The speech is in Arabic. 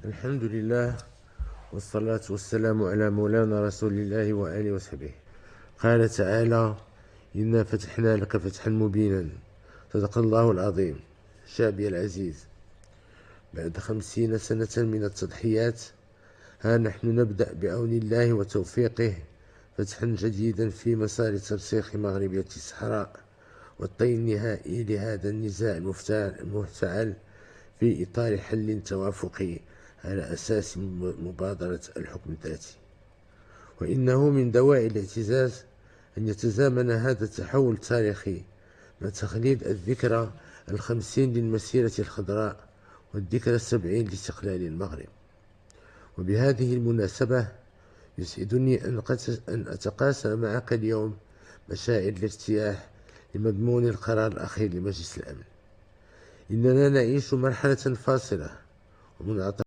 الحمد لله، والصلاة والسلام على مولانا رسول الله وآله وصحبه. قال تعالى: إنا فتحنا لك فتحا مبينا. صدق الله العظيم. شعبي العزيز، بعد 50 سنة من التضحيات، ها نحن نبدأ بعون الله وتوفيقه فتحا جديدا في مسار ترسيخ مغربية الصحراء والطي النهائي لهذا النزاع المفتعل في إطار حل توافقي على أساس مبادرة الحكم الذاتي. وإنه من دواعي الاعتزاز أن يتزامن هذا التحول التاريخي مع تخليد الذكرى 50 للمسيرة الخضراء والذكرى 70 لاستقلال المغرب. وبهذه المناسبة يسعدني أن أتقاسم معك اليوم مشاعر الارتياح لمضمون القرار الأخير لمجلس الأمن. إننا نعيش مرحلة فاصلة ومنعطفة